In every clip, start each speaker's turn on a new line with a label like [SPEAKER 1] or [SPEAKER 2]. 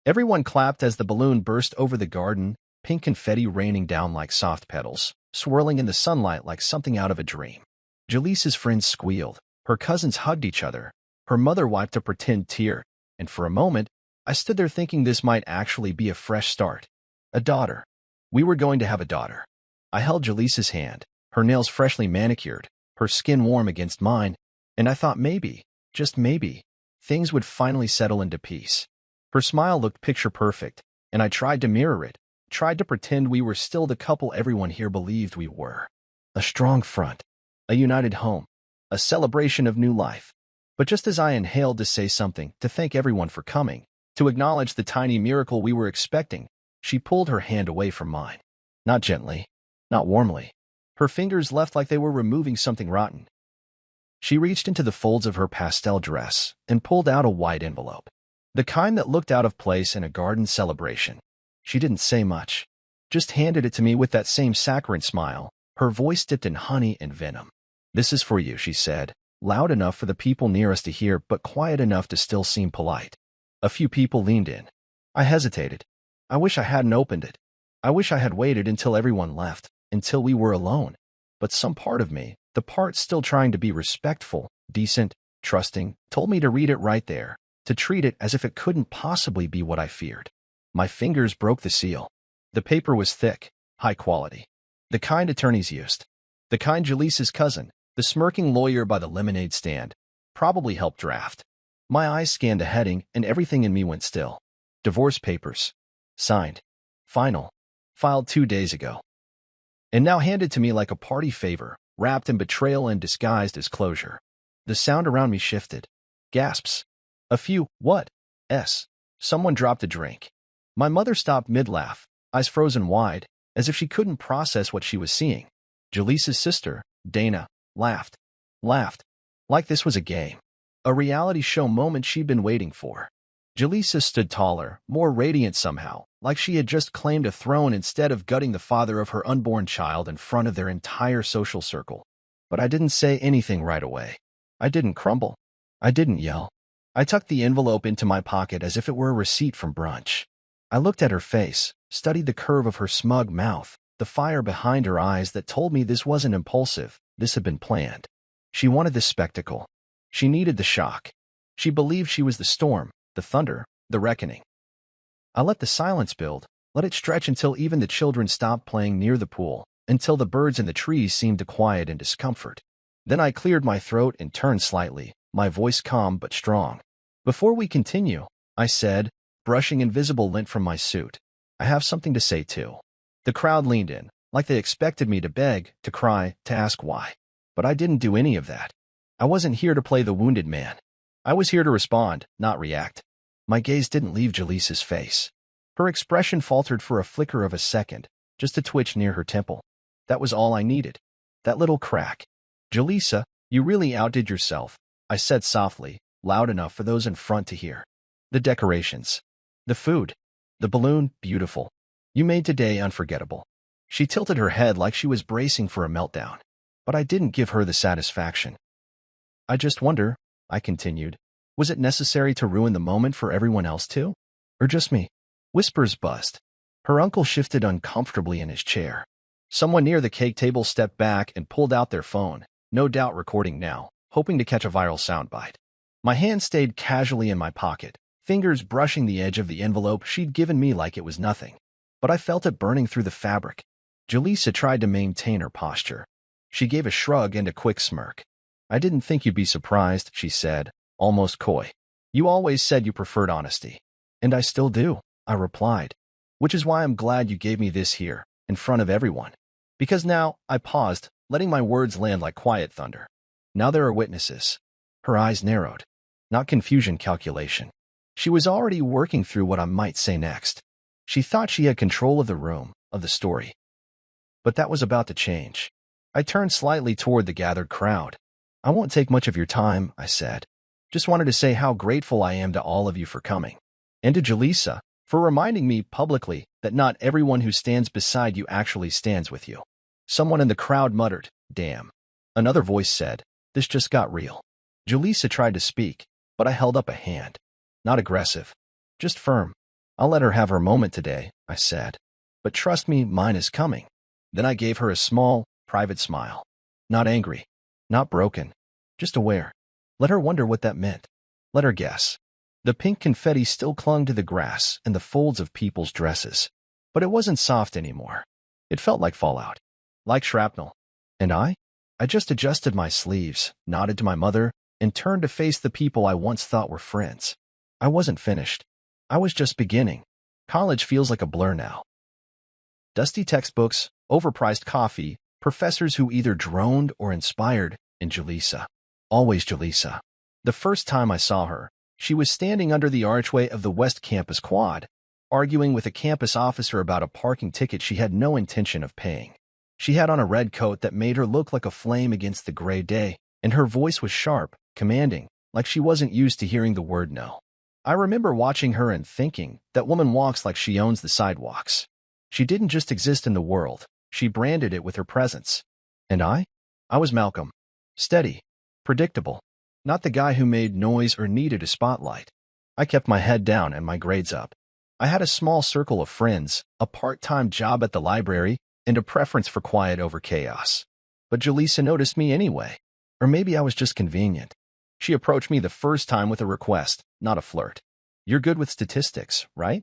[SPEAKER 1] Everyone clapped as the balloon burst over the garden, pink confetti raining down like soft petals, swirling in the sunlight like something out of a dream. Jaleesa's friends squealed. Her cousins hugged each other. Her mother wiped a pretend tear, and for a moment, I stood there thinking this might actually be a fresh start. A daughter. We were going to have a daughter. I held Jaleesa's hand, her nails freshly manicured, her skin warm against mine, and I thought maybe, just maybe, things would finally settle into peace. Her smile looked picture-perfect, and I tried to mirror it, tried to pretend we were still the couple everyone here believed we were. A strong front, a united home, a celebration of new life. But just as I inhaled to say something, to thank everyone for coming, to acknowledge the tiny miracle we were expecting, she pulled her hand away from mine. Not gently, not warmly. Her fingers left like they were removing something rotten. She reached into the folds of her pastel dress and pulled out a white envelope. The kind that looked out of place in a garden celebration. She didn't say much, just handed it to me with that same saccharine smile, her voice dipped in honey and venom. "This is for you," she said, loud enough for the people near us to hear but quiet enough to still seem polite. A few people leaned in. I hesitated. I wish I hadn't opened it. I wish I had waited until everyone left, until we were alone. But some part of me, the part still trying to be respectful, decent, trusting, told me to read it right there, to treat it as if it couldn't possibly be what I feared. My fingers broke the seal. The paper was thick, high quality. The kind attorneys used. The kind Jaleesa's cousin, the smirking lawyer by the lemonade stand, probably helped draft. My eyes scanned the heading and everything in me went still. Divorce papers. Signed. Final. Filed 2 days ago. And now handed to me like a party favor, wrapped in betrayal and disguised as closure. The sound around me shifted. Gasps. A few, what? Someone dropped a drink. My mother stopped mid-laugh, eyes frozen wide, as if she couldn't process what she was seeing. Jaleesa's sister, Dana, laughed, like this was a game. A reality show moment she'd been waiting for. Jaleesa stood taller, more radiant somehow, like she had just claimed a throne instead of gutting the father of her unborn child in front of their entire social circle. But I didn't say anything right away. I didn't crumble. I didn't yell. I tucked the envelope into my pocket as if it were a receipt from brunch. I looked at her face, studied the curve of her smug mouth, the fire behind her eyes that told me this wasn't impulsive, this had been planned. She wanted the spectacle. She needed the shock. She believed she was the storm, the thunder, the reckoning. I let the silence build, let it stretch until even the children stopped playing near the pool, until the birds in the trees seemed to quiet in discomfort. Then I cleared my throat and turned slightly, my voice calm but strong. "Before we continue," I said, brushing invisible lint from my suit, "I have something to say too." The crowd leaned in, like they expected me to beg, to cry, to ask why. But I didn't do any of that. I wasn't here to play the wounded man. I was here to respond, not react. My gaze didn't leave Jaleesa's face. Her expression faltered for a flicker of a second, just a twitch near her temple. That was all I needed. That little crack. "Jaleesa, you really outdid yourself," I said softly, loud enough for those in front to hear. "The decorations. The food. The balloon, beautiful. You made today unforgettable." She tilted her head like she was bracing for a meltdown. But I didn't give her the satisfaction. "I just wonder," I continued, "was it necessary to ruin the moment for everyone else too? Or just me?" Whispers buzzed. Her uncle shifted uncomfortably in his chair. Someone near the cake table stepped back and pulled out their phone, no doubt recording now, hoping to catch a viral soundbite. My hand stayed casually in my pocket, fingers brushing the edge of the envelope she'd given me like it was nothing. But I felt it burning through the fabric. Jaleesa tried to maintain her posture. She gave a shrug and a quick smirk. "I didn't think you'd be surprised," she said, almost coy. "You always said you preferred honesty." "And I still do," I replied. "Which is why I'm glad you gave me this here, in front of everyone. Because now," I paused, letting my words land like quiet thunder. "Now there are witnesses." Her eyes narrowed. Not confusion, calculation. She was already working through what I might say next. She thought she had control of the room, of the story. But that was about to change. I turned slightly toward the gathered crowd. "I won't take much of your time," I said. "Just wanted to say how grateful I am to all of you for coming. And to Jaleesa, for reminding me publicly that not everyone who stands beside you actually stands with you." Someone in the crowd muttered, "Damn." Another voice said, "This just got real." Jaleesa tried to speak, but I held up a hand. Not aggressive, just firm. I'll let her have her moment today, I said. But trust me, mine is coming. Then I gave her a small, private smile. Not angry, not broken, just aware. Let her wonder what that meant. Let her guess. The pink confetti still clung to the grass and the folds of people's dresses. But it wasn't soft anymore. It felt like fallout, like shrapnel. And I just adjusted my sleeves, nodded to my mother, and turned to face the people I once thought were friends. I wasn't finished. I was just beginning. College feels like a blur now. Dusty textbooks, overpriced coffee, professors who either droned or inspired, and Julissa. Always Julissa. The first time I saw her, she was standing under the archway of the West Campus quad, arguing with a campus officer about a parking ticket she had no intention of paying. She had on a red coat that made her look like a flame against the gray day, and her voice was sharp, commanding, like she wasn't used to hearing the word no. I remember watching her and thinking, that woman walks like she owns the sidewalks. She didn't just exist in the world, she branded it with her presence. And I was Malcolm. Steady, predictable, not the guy who made noise or needed a spotlight. I kept my head down and my grades up. I had a small circle of friends, a part-time job at the library, and a preference for quiet over chaos. But Julissa noticed me anyway. Or maybe I was just convenient. She approached me the first time with a request, not a flirt. You're good with statistics, right?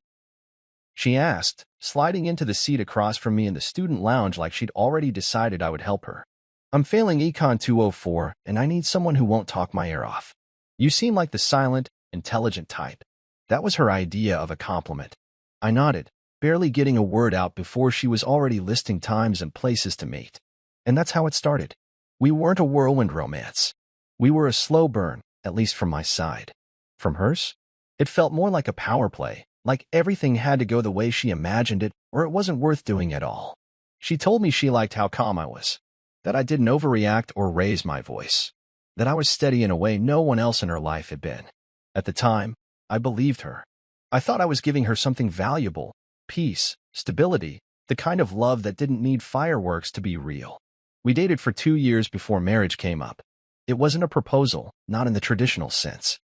[SPEAKER 1] She asked, sliding into the seat across from me in the student lounge like she'd already decided I would help her. I'm failing Econ 204, and I need someone who won't talk my ear off. You seem like the silent, intelligent type. That was her idea of a compliment. I nodded, barely getting a word out before she was already listing times and places to meet. And that's how it started. We weren't a whirlwind romance. We were a slow burn, at least from my side. From hers? It felt more like a power play, like everything had to go the way she imagined it, or it wasn't worth doing at all. She told me she liked how calm I was, that I didn't overreact or raise my voice, that I was steady in a way no one else in her life had been. At the time, I believed her. I thought I was giving her something valuable, peace, stability, the kind of love that didn't need fireworks to be real. We dated for 2 years before marriage came up. It wasn't a proposal, not in the traditional sense.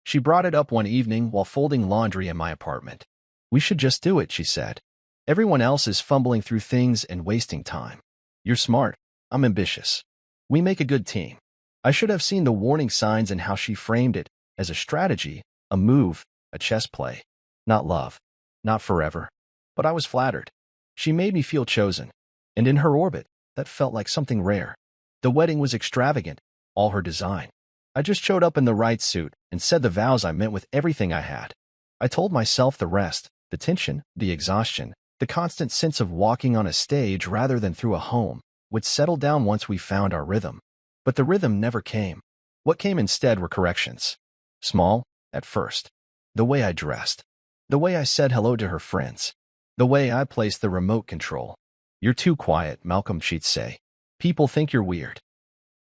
[SPEAKER 1] She brought it up one evening while folding laundry in my apartment. We should just do it, she said. Everyone else is fumbling through things and wasting time. You're smart. I'm ambitious. We make a good team. I should have seen the warning signs and how she framed it as a strategy, a move, a chess play. Not love. Not forever. But I was flattered. She made me feel chosen. And in her orbit, that felt like something rare. The wedding was extravagant, all her design. I just showed up in the right suit and said the vows I meant with everything I had. I told myself the rest, the tension, the exhaustion, the constant sense of walking on a stage rather than through a home, would settle down once we found our rhythm. But the rhythm never came. What came instead were corrections. Small, at first. The way I dressed. The way I said hello to her friends. The way I placed the remote control. You're too quiet, Malcolm, she'd say. People think you're weird.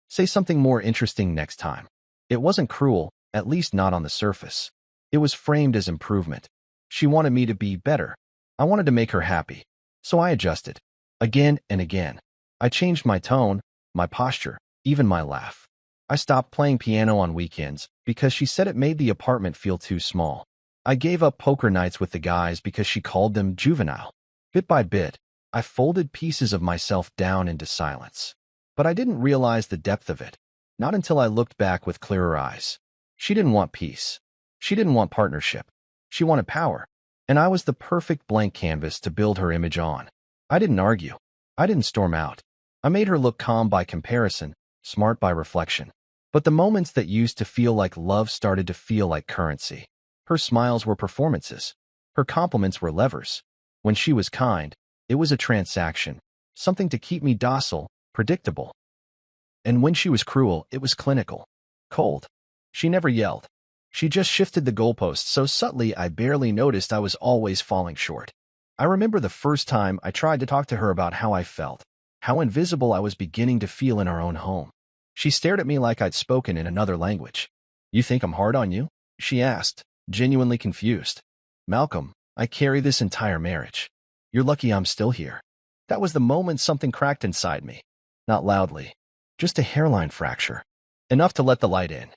[SPEAKER 1] Say something more interesting next time. It wasn't cruel, at least not on the surface. It was framed as improvement. She wanted me to be better. I wanted to make her happy. So I adjusted. Again and again. I changed my tone, my posture, even my laugh. I stopped playing piano on weekends because she said it made the apartment feel too small. I gave up poker nights with the guys because she called them juvenile. Bit by bit, I folded pieces of myself down into silence. But I didn't realize the depth of it, not until I looked back with clearer eyes. She didn't want peace. She didn't want partnership. She wanted power. And I was the perfect blank canvas to build her image on. I didn't argue. I didn't storm out. I made her look calm by comparison, smart by reflection. But the moments that used to feel like love started to feel like currency. Her smiles were performances. Her compliments were levers. When she was kind, it was a transaction, something to keep me docile, predictable. And when she was cruel, it was clinical. Cold. She never yelled. She just shifted the goalposts so subtly I barely noticed I was always falling short. I remember the first time I tried to talk to her about how I felt, how invisible I was beginning to feel in our own home. She stared at me like I'd spoken in another language. You think I'm hard on you? She asked, genuinely confused. Malcolm, I carry this entire marriage. You're lucky I'm still here. That was the moment something cracked inside me. Not loudly. Just a hairline fracture. Enough to let the light in.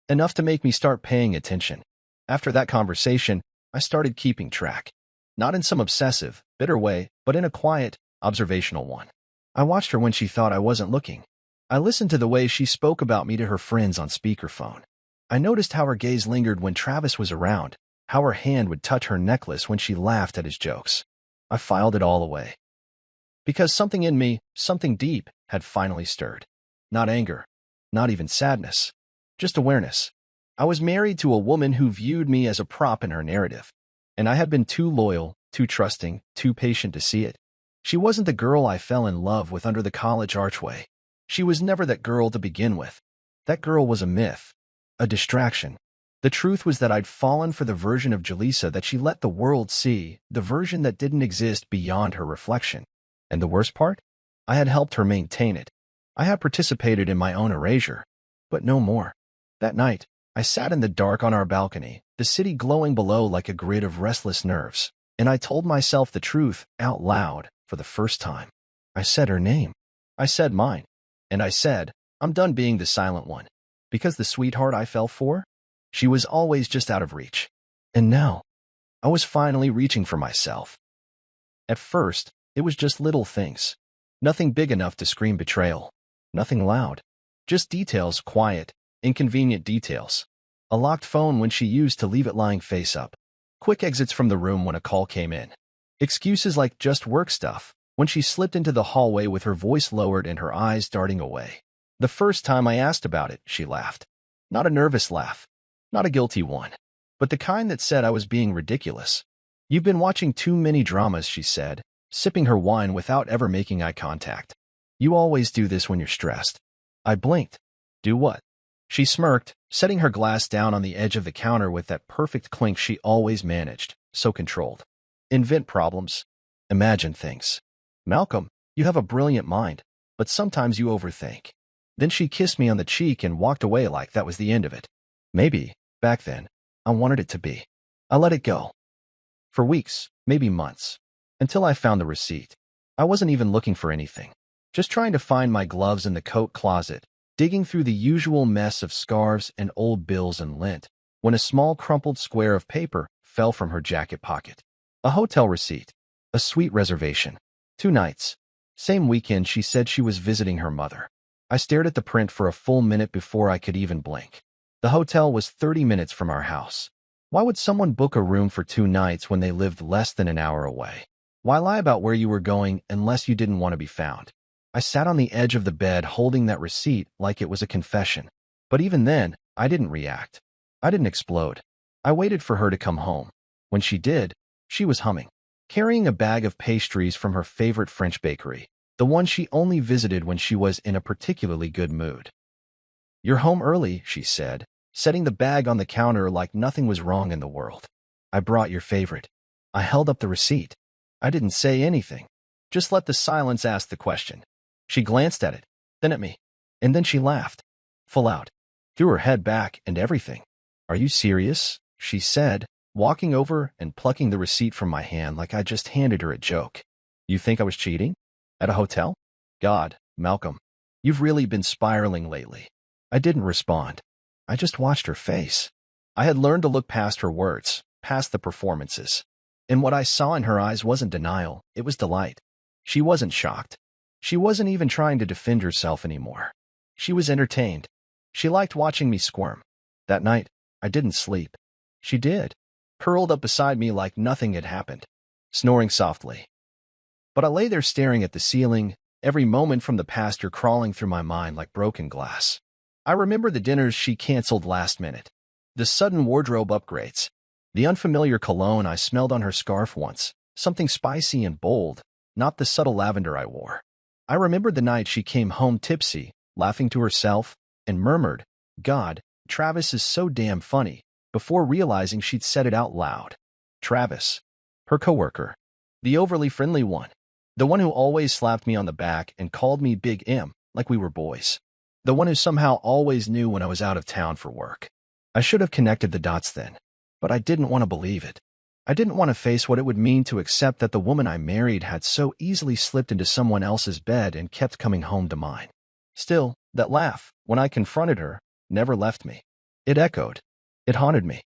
[SPEAKER 1] Enough to make me start paying attention. After that conversation, I started keeping track. Not in some obsessive, bitter way, but in a quiet, observational one. I watched her when she thought I wasn't looking. I listened to the way she spoke about me to her friends on speakerphone. I noticed how her gaze lingered when Travis was around, how her hand would touch her necklace when she laughed at his jokes. I filed it all away. Because something in me, something deep, had finally stirred. Not anger, not even sadness, just awareness. I was married to a woman who viewed me as a prop in her narrative, and I had been too loyal, too trusting, too patient to see it. She wasn't the girl I fell in love with under the college archway. She was never that girl to begin with. That girl was a myth, a distraction. The truth was that I'd fallen for the version of Jaleesa that she let the world see, the version that didn't exist beyond her reflection. And the worst part? I had helped her maintain it. I had participated in my own erasure, but no more. That night, I sat in the dark on our balcony, the city glowing below like a grid of restless nerves, and I told myself the truth out loud for the first time. I said her name. I said mine. And I said, I'm done being the silent one. Because the sweetheart I fell for? She was always just out of reach. And now, I was finally reaching for myself. At first, it was just little things. Nothing big enough to scream betrayal. Nothing loud. Just details, quiet, inconvenient details. A locked phone when she used to leave it lying face up. Quick exits from the room when a call came in. Excuses like just work stuff, when she slipped into the hallway with her voice lowered and her eyes darting away. The first time I asked about it, she laughed. Not a nervous laugh. Not a guilty one. But the kind that said I was being ridiculous. You've been watching too many dramas, she said, sipping her wine without ever making eye contact. You always do this when you're stressed. I blinked. Do what? She smirked, setting her glass down on the edge of the counter with that perfect clink she always managed, so controlled. Invent problems. Imagine things. Malcolm, you have a brilliant mind, but sometimes you overthink. Then she kissed me on the cheek and walked away like that was the end of it. Maybe, back then, I wanted it to be. I let it go. For weeks, maybe months, until I found the receipt. I wasn't even looking for anything. Just trying to find my gloves in the coat closet, digging through the usual mess of scarves and old bills and lint, when a small crumpled square of paper fell from her jacket pocket. A hotel receipt. A suite reservation. 2 nights. Same weekend she said she was visiting her mother. I stared at the print for a full minute before I could even blink. The hotel was 30 minutes from our house. Why would someone book a room for 2 nights when they lived less than an hour away? Why lie about where you were going unless you didn't want to be found? I sat on the edge of the bed holding that receipt like it was a confession. But even then, I didn't react. I didn't explode. I waited for her to come home. When she did, she was humming, carrying a bag of pastries from her favorite French bakery, the one she only visited when she was in a particularly good mood. You're home early, she said, setting the bag on the counter like nothing was wrong in the world. I brought your favorite. I held up the receipt. I didn't say anything. Just let the silence ask the question. She glanced at it, then at me, and then she laughed. Full out. Threw her head back and everything. Are you serious? She said, walking over and plucking the receipt from my hand like I just handed her a joke. You think I was cheating? At a hotel? God, Malcolm, you've really been spiraling lately. I didn't respond. I just watched her face. I had learned to look past her words, past the performances. And what I saw in her eyes wasn't denial, it was delight. She wasn't shocked. She wasn't even trying to defend herself anymore. She was entertained. She liked watching me squirm. That night, I didn't sleep. She did, curled up beside me like nothing had happened, snoring softly. But I lay there staring at the ceiling, every moment from the past her crawling through my mind like broken glass. I remember the dinners she canceled last minute, the sudden wardrobe upgrades, the unfamiliar cologne I smelled on her scarf once, something spicy and bold, not the subtle lavender I wore. I remembered the night she came home tipsy, laughing to herself, and murmured, God, Travis is so damn funny, before realizing she'd said it out loud. Travis. Her coworker. The overly friendly one. The one who always slapped me on the back and called me Big M, like we were boys. The one who somehow always knew when I was out of town for work. I should have connected the dots then, but I didn't want to believe it. I didn't want to face what it would mean to accept that the woman I married had so easily slipped into someone else's bed and kept coming home to mine. Still, that laugh, when I confronted her, never left me. It echoed. It haunted me.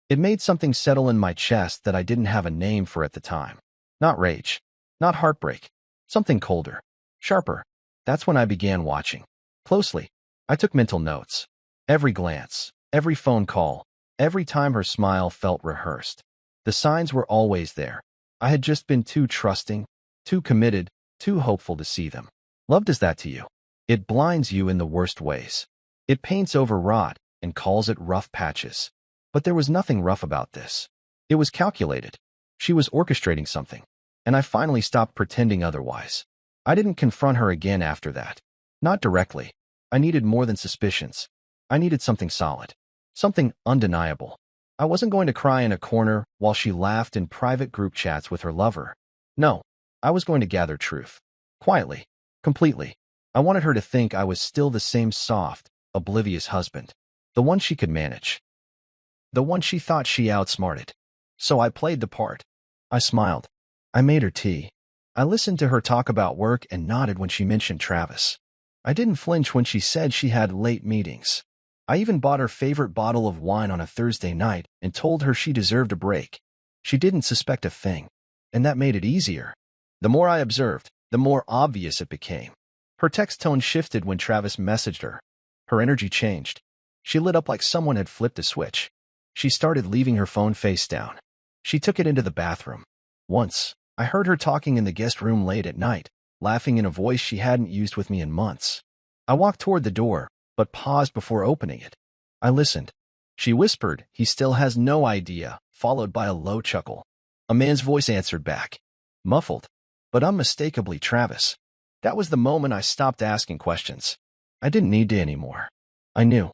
[SPEAKER 1] It made something settle in my chest that I didn't have a name for at the time. Not rage. Not heartbreak. Something colder. Sharper. That's when I began watching. Closely. I took mental notes. Every glance. Every phone call. Every time her smile felt rehearsed. The signs were always there. I had just been too trusting, too committed, too hopeful to see them. Love does that to you. It blinds you in the worst ways. It paints over rot and calls it rough patches. But there was nothing rough about this. It was calculated. She was orchestrating something. And I finally stopped pretending otherwise. I didn't confront her again after that. Not directly. I needed more than suspicions. I needed something solid. Something undeniable. I wasn't going to cry in a corner while she laughed in private group chats with her lover. No, I was going to gather truth. Quietly. Completely. I wanted her to think I was still the same soft, oblivious husband. The one she could manage. The one she thought she outsmarted. So I played the part. I smiled. I made her tea. I listened to her talk about work and nodded when she mentioned Travis. I didn't flinch when she said she had late meetings. I even bought her favorite bottle of wine on a Thursday night and told her she deserved a break. She didn't suspect a thing, and that made it easier. The more I observed, the more obvious it became. Her text tone shifted when Travis messaged her. Her energy changed. She lit up like someone had flipped a switch. She started leaving her phone face down. She took it into the bathroom. Once, I heard her talking in the guest room late at night, laughing in a voice she hadn't used with me in months. I walked toward the door, but paused before opening it. I listened. She whispered, "He still has no idea," followed by a low chuckle. A man's voice answered back. Muffled, but unmistakably Travis. That was the moment I stopped asking questions. I didn't need to anymore. I knew.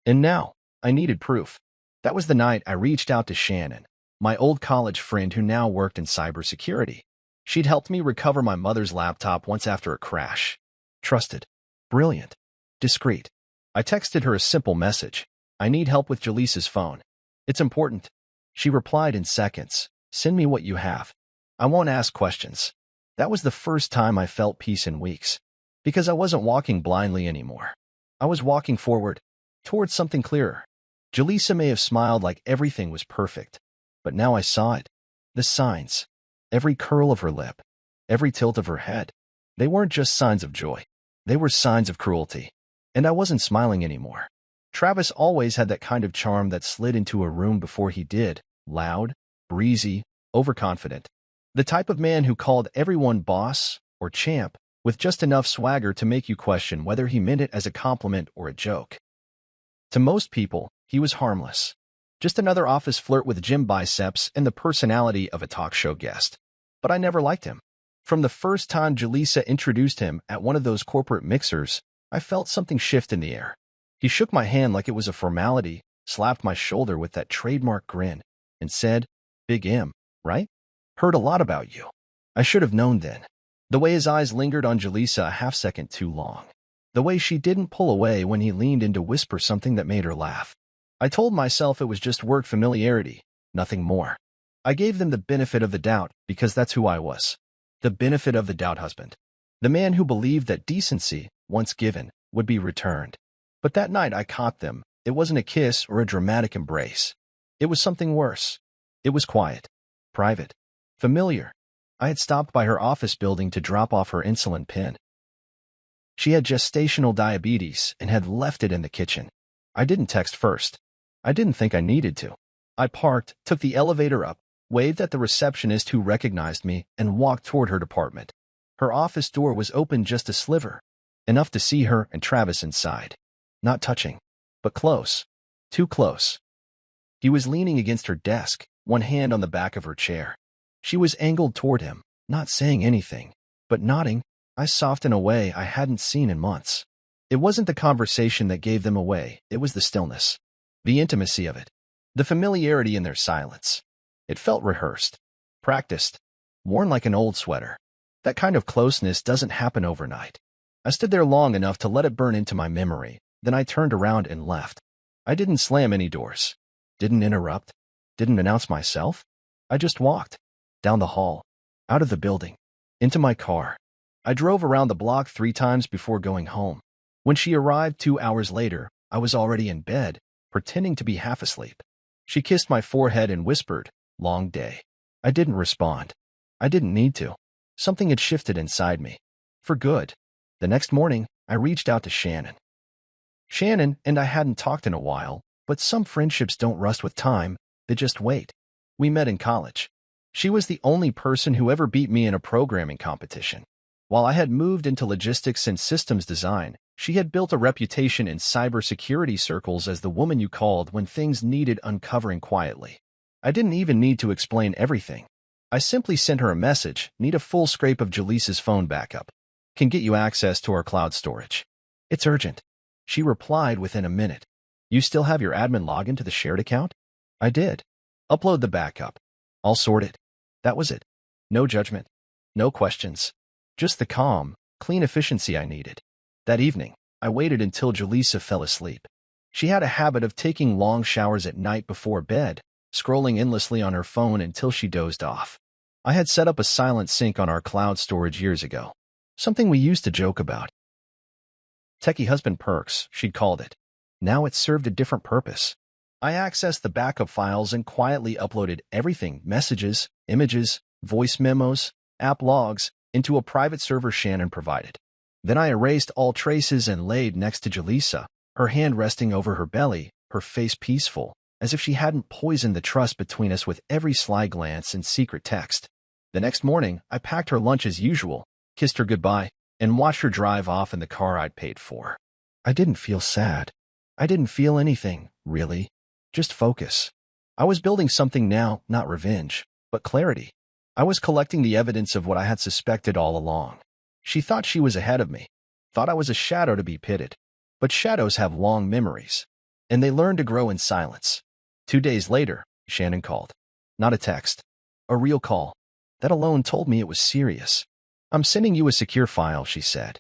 [SPEAKER 1] And now, I needed proof. That was the night I reached out to Shannon, my old college friend who now worked in cybersecurity. She'd helped me recover my mother's laptop once after a crash. Trusted. Brilliant. Discreet. I texted her a simple message. "I need help with Jaleesa's phone. It's important." She replied in seconds. "Send me what you have. I won't ask questions." That was the first time I felt peace in weeks. Because I wasn't walking blindly anymore. I was walking forward, towards something clearer. Jaleesa may have smiled like everything was perfect, but now I saw it. The signs. Every curl of her lip. Every tilt of her head. They weren't just signs of joy. They were signs of cruelty. And I wasn't smiling anymore. Travis always had that kind of charm that slid into a room before he did. Loud, breezy, overconfident. The type of man who called everyone boss or champ with just enough swagger to make you question whether he meant it as a compliment or a joke. To most people, he was harmless. Just another office flirt with gym biceps and the personality of a talk show guest. But I never liked him. From the first time Jaleesa introduced him at one of those corporate mixers, I felt something shift in the air. He shook my hand like it was a formality, slapped my shoulder with that trademark grin, and said, "Big M, right? Heard a lot about you." I should have known then. The way his eyes lingered on Jaleesa a half-second too long. The way she didn't pull away when he leaned in to whisper something that made her laugh. I told myself it was just work familiarity, nothing more. I gave them the benefit of the doubt because that's who I was. The benefit of the doubt husband. The man who believed that decency, once given, would be returned. But that night I caught them. It wasn't a kiss or a dramatic embrace. It was something worse. It was quiet, private, familiar. I had stopped by her office building to drop off her insulin pen. She had gestational diabetes and had left it in the kitchen. I didn't text first. I didn't think I needed to. I parked, took the elevator up, waved at the receptionist who recognized me, and walked toward her department. Her office door was open just a sliver, enough to see her and Travis inside. Not touching, but close. Too close. He was leaning against her desk, one hand on the back of her chair. She was angled toward him, not saying anything, but nodding. I soft in a way I hadn't seen in months. It wasn't the conversation that gave them away, it was the stillness. The intimacy of it. The familiarity in their silence. It felt rehearsed. Practiced. Worn like an old sweater. That kind of closeness doesn't happen overnight. I stood there long enough to let it burn into my memory, then I turned around and left. I didn't slam any doors. Didn't interrupt. Didn't announce myself. I just walked. Down the hall. Out of the building. Into my car. I drove around the block 3 times before going home. When she arrived 2 hours later, I was already in bed, pretending to be half asleep. She kissed my forehead and whispered, "Long day." I didn't respond. I didn't need to. Something had shifted inside me. For good. The next morning, I reached out to Shannon. Shannon and I hadn't talked in a while, but some friendships don't rust with time, they just wait. We met in college. She was the only person who ever beat me in a programming competition. While I had moved into logistics and systems design, she had built a reputation in cybersecurity circles as the woman you called when things needed uncovering quietly. I didn't even need to explain everything. I simply sent her a message, "Need a full scrape of Jaleesa's phone backup. Can get you access to our cloud storage. It's urgent." She replied within a minute. "You still have your admin login to the shared account?" I did. "Upload the backup. I'll sort it." That was it. No judgment. No questions. Just the calm, clean efficiency I needed. That evening, I waited until Jaleesa fell asleep. She had a habit of taking long showers at night before bed, scrolling endlessly on her phone until she dozed off. I had set up a silent sync on our cloud storage years ago. Something we used to joke about. Techie husband perks, she'd called it. Now it served a different purpose. I accessed the backup files and quietly uploaded everything, messages, images, voice memos, app logs, into a private server Shannon provided. Then I erased all traces and laid next to Jaleesa, her hand resting over her belly, her face peaceful, as if she hadn't poisoned the trust between us with every sly glance and secret text. The next morning, I packed her lunch as usual, kissed her goodbye, and watched her drive off in the car I'd paid for. I didn't feel sad. I didn't feel anything, really. Just focus. I was building something now, not revenge, but clarity. I was collecting the evidence of what I had suspected all along. She thought she was ahead of me, thought I was a shadow to be pitted. But shadows have long memories, and they learn to grow in silence. 2 days later, Shannon called. Not a text. A real call. That alone told me it was serious. "I'm sending you a secure file," she said.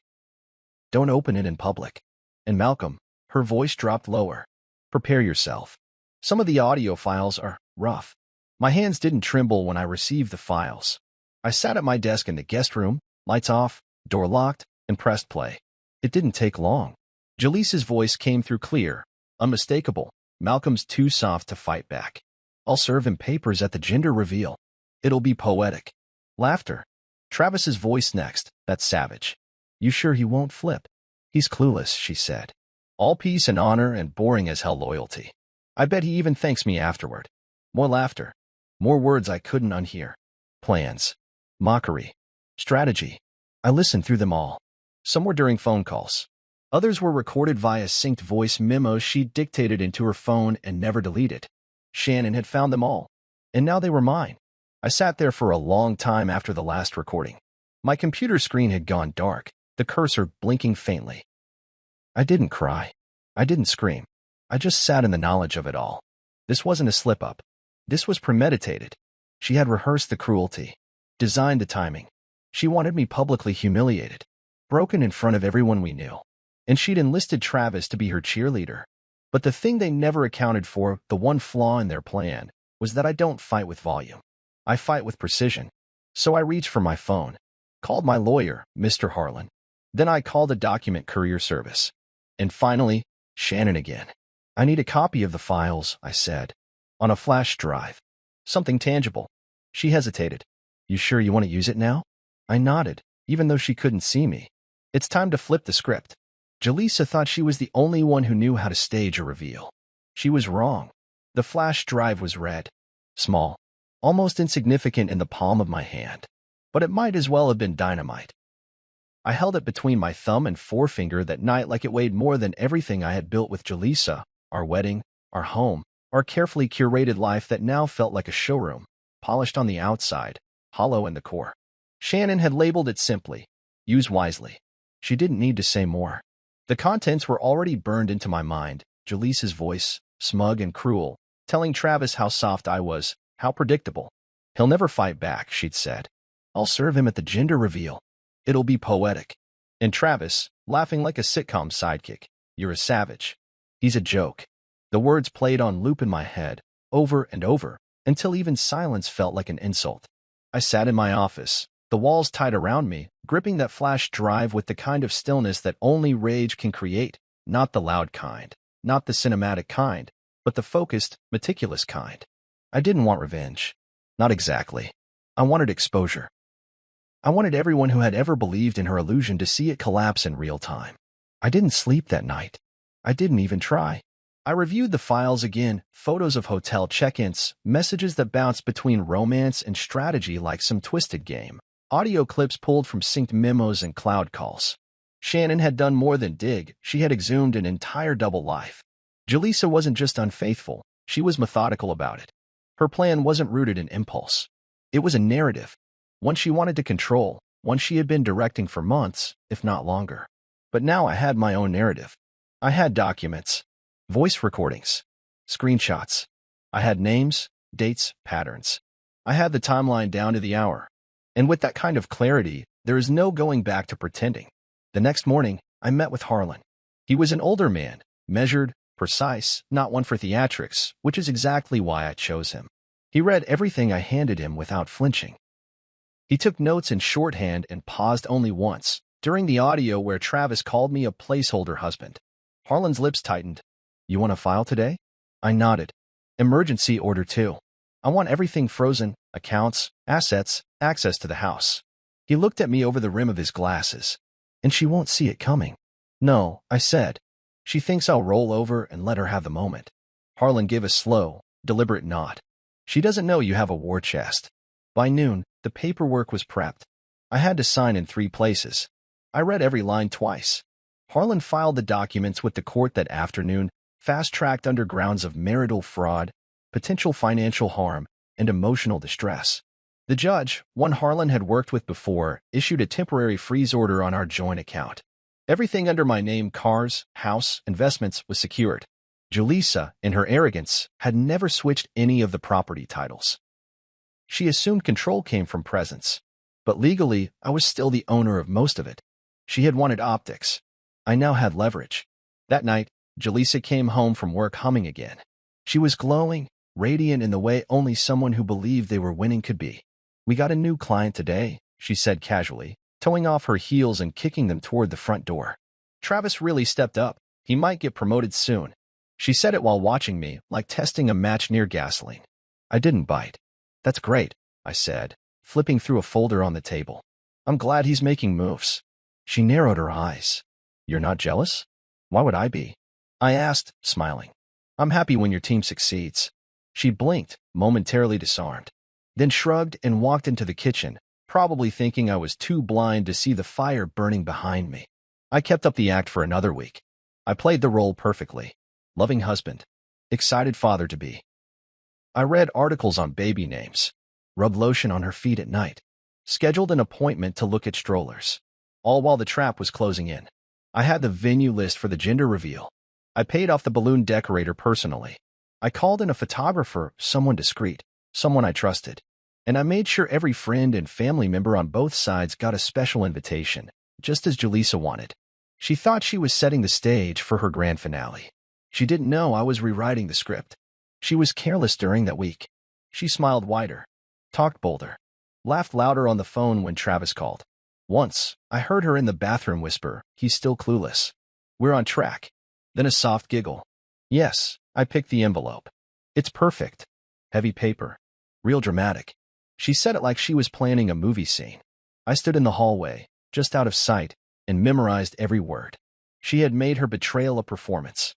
[SPEAKER 1] "Don't open it in public." And Malcolm, her voice dropped lower. "Prepare yourself. Some of the audio files are rough." My hands didn't tremble when I received the files. I sat at my desk in the guest room, lights off, door locked, and pressed play. It didn't take long. Jaleesa's voice came through clear, unmistakable. Malcolm's too soft to fight back. "I'll serve him papers at the gender reveal. It'll be poetic." Laughter. Travis's voice next, that savage. "You sure he won't flip?" "He's clueless," she said. "All peace and honor and boring as hell loyalty. I bet he even thanks me afterward." More laughter. More words I couldn't unhear. Plans. Mockery. Strategy. I listened through them all. Some were during phone calls. Others were recorded via synced voice memos she dictated into her phone and never deleted. Shannon had found them all, and now they were mine. I sat there for a long time after the last recording. My computer screen had gone dark, the cursor blinking faintly. I didn't cry. I didn't scream. I just sat in the knowledge of it all. This wasn't a slip-up. This was premeditated. She had rehearsed the cruelty, designed the timing. She wanted me publicly humiliated, broken in front of everyone we knew. And she'd enlisted Travis to be her cheerleader. But the thing they never accounted for, the one flaw in their plan, was that I don't fight with volume. I fight with precision. So I reached for my phone, called my lawyer, Mr. Harlan. Then I called a document courier service. And finally, Shannon again. "I need a copy of the files," I said. "On a flash drive. Something tangible." She hesitated. "You sure you want to use it now?" I nodded, even though she couldn't see me. It's time to flip the script. Jaleesa thought she was the only one who knew how to stage a reveal. She was wrong. The flash drive was red. Small. Almost insignificant in the palm of my hand. But it might as well have been dynamite. I held it between my thumb and forefinger that night like it weighed more than everything I had built with Jaleesa, our wedding, our home, our carefully curated life that now felt like a showroom, polished on the outside, hollow in the core. Shannon had labeled it simply, "Use wisely." She didn't need to say more. The contents were already burned into my mind, Jaleesa's voice, smug and cruel, telling Travis how soft I was, how predictable. "He'll never fight back," she'd said. "I'll serve him at the gender reveal. It'll be poetic." And Travis, laughing like a sitcom sidekick, "You're a savage." "He's a joke." The words played on loop in my head, over and over, until even silence felt like an insult. I sat in my office, the walls tight around me, gripping that flash drive with the kind of stillness that only rage can create, not the loud kind, not the cinematic kind, but the focused, meticulous kind. I didn't want revenge. Not exactly. I wanted exposure. I wanted everyone who had ever believed in her illusion to see it collapse in real time. I didn't sleep that night. I didn't even try. I reviewed the files again, photos of hotel check-ins, messages that bounced between romance and strategy like some twisted game, audio clips pulled from synced memos and cloud calls. Shannon had done more than dig, she had exhumed an entire double life. Jaleesa wasn't just unfaithful, she was methodical about it. Her plan wasn't rooted in impulse. It was a narrative, one she wanted to control, one she had been directing for months, if not longer. But now I had my own narrative. I had documents, voice recordings, screenshots. I had names, dates, patterns. I had the timeline down to the hour. And with that kind of clarity, there is no going back to pretending. The next morning, I met with Harlan. He was an older man, measured, precise, not one for theatrics, which is exactly why I chose him. He read everything I handed him without flinching. He took notes in shorthand and paused only once, during the audio where Travis called me a placeholder husband. Harlan's lips tightened. You want to file today? I nodded. Emergency order 2. I want everything frozen, accounts, assets, access to the house. He looked at me over the rim of his glasses. And she won't see it coming. No, I said. She thinks I'll roll over and let her have the moment. Harlan gave a slow, deliberate nod. She doesn't know you have a war chest. By noon, the paperwork was prepped. I had to sign in 3 places. I read every line twice. Harlan filed the documents with the court that afternoon, fast-tracked under grounds of marital fraud, potential financial harm, and emotional distress. The judge, one Harlan had worked with before, issued a temporary freeze order on our joint account. Everything under my name, cars, house, investments, was secured. Jaleesa, in her arrogance, had never switched any of the property titles. She assumed control came from presence. But legally, I was still the owner of most of it. She had wanted optics. I now had leverage. That night, Jaleesa came home from work humming again. She was glowing, radiant in the way only someone who believed they were winning could be. We got a new client today, she said casually, toeing off her heels and kicking them toward the front door. Travis really stepped up. He might get promoted soon. She said it while watching me, like testing a match near gasoline. I didn't bite. That's great, I said, flipping through a folder on the table. I'm glad he's making moves. She narrowed her eyes. You're not jealous? Why would I be? I asked, smiling. I'm happy when your team succeeds. She blinked, momentarily disarmed, then shrugged and walked into the kitchen, probably thinking I was too blind to see the fire burning behind me. I kept up the act for another week. I played the role perfectly. Loving husband. Excited father-to-be. I read articles on baby names. Rubbed lotion on her feet at night. Scheduled an appointment to look at strollers. All while the trap was closing in. I had the venue list for the gender reveal. I paid off the balloon decorator personally. I called in a photographer, someone discreet, someone I trusted. And I made sure every friend and family member on both sides got a special invitation, just as Jaleesa wanted. She thought she was setting the stage for her grand finale. She didn't know I was rewriting the script. She was careless during that week. She smiled wider, talked bolder, laughed louder on the phone when Travis called. Once, I heard her in the bathroom whisper, he's still clueless. We're on track. Then a soft giggle. Yes, I picked the envelope. It's perfect. Heavy paper. Real dramatic. She said it like she was planning a movie scene. I stood in the hallway, just out of sight, and memorized every word. She had made her betrayal a performance.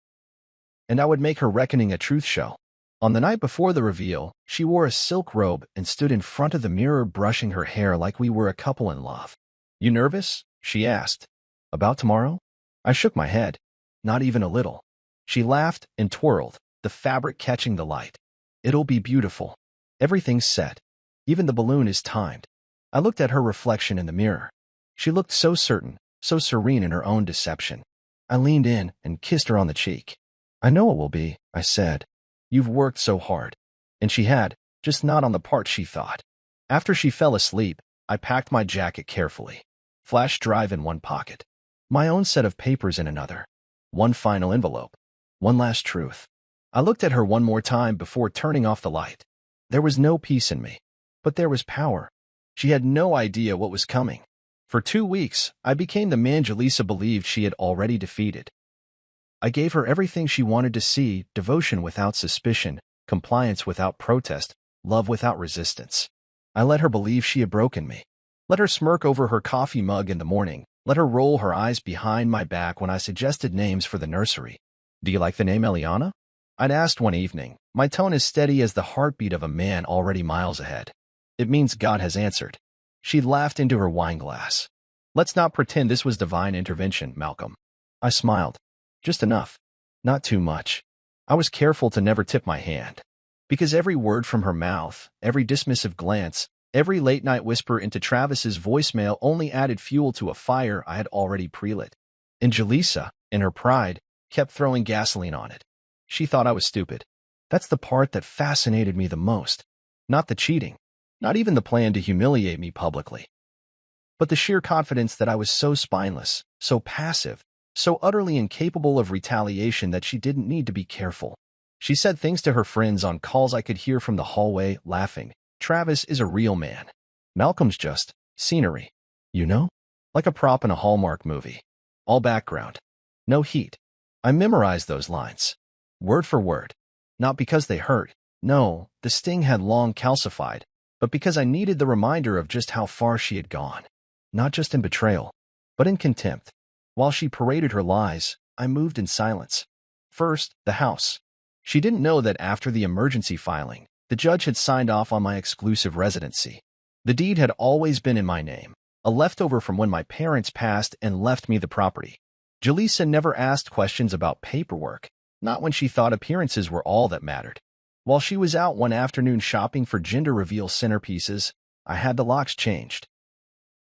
[SPEAKER 1] And I would make her reckoning a truth show. On the night before the reveal, she wore a silk robe and stood in front of the mirror brushing her hair like we were a couple in love. You nervous? She asked. About tomorrow? I shook my head. Not even a little. She laughed and twirled, the fabric catching the light. It'll be beautiful. Everything's set. Even the balloon is timed. I looked at her reflection in the mirror. She looked so certain, so serene in her own deception. I leaned in and kissed her on the cheek. I know it will be, I said. You've worked so hard. And she had, just not on the part she thought. After she fell asleep, I packed my jacket carefully. Flash drive in one pocket. My own set of papers in another. One final envelope. One last truth. I looked at her one more time before turning off the light. There was no peace in me. But there was power. She had no idea what was coming. For 2 weeks, I became the man Jaleesa believed she had already defeated. I gave her everything she wanted to see: devotion without suspicion, compliance without protest, love without resistance. I let her believe she had broken me. Let her smirk over her coffee mug in the morning. Let her roll her eyes behind my back when I suggested names for the nursery. Do you like the name Eliana? I'd asked one evening, my tone as steady as the heartbeat of a man already miles ahead. It means God has answered. She laughed into her wine glass. Let's not pretend this was divine intervention, Malcolm. I smiled. Just enough. Not too much. I was careful to never tip my hand. Because every word from her mouth, every dismissive glance, every late-night whisper into Travis's voicemail only added fuel to a fire I had already pre-lit. And Jaleesa, in her pride, kept throwing gasoline on it. She thought I was stupid. That's the part that fascinated me the most. Not the cheating. Not even the plan to humiliate me publicly. But the sheer confidence that I was so spineless, so passive, so utterly incapable of retaliation that she didn't need to be careful. She said things to her friends on calls I could hear from the hallway, laughing. Travis is a real man. Malcolm's just scenery. You know? Like a prop in a Hallmark movie. All background. No heat. I memorized those lines. Word for word. Not because they hurt. No, the sting had long calcified. But because I needed the reminder of just how far she had gone. Not just in betrayal, but in contempt. While she paraded her lies, I moved in silence. First, the house. She didn't know that after the emergency filing, the judge had signed off on my exclusive residency. The deed had always been in my name, a leftover from when my parents passed and left me the property. Jaleesa never asked questions about paperwork, not when she thought appearances were all that mattered. While she was out one afternoon shopping for gender reveal centerpieces, I had the locks changed.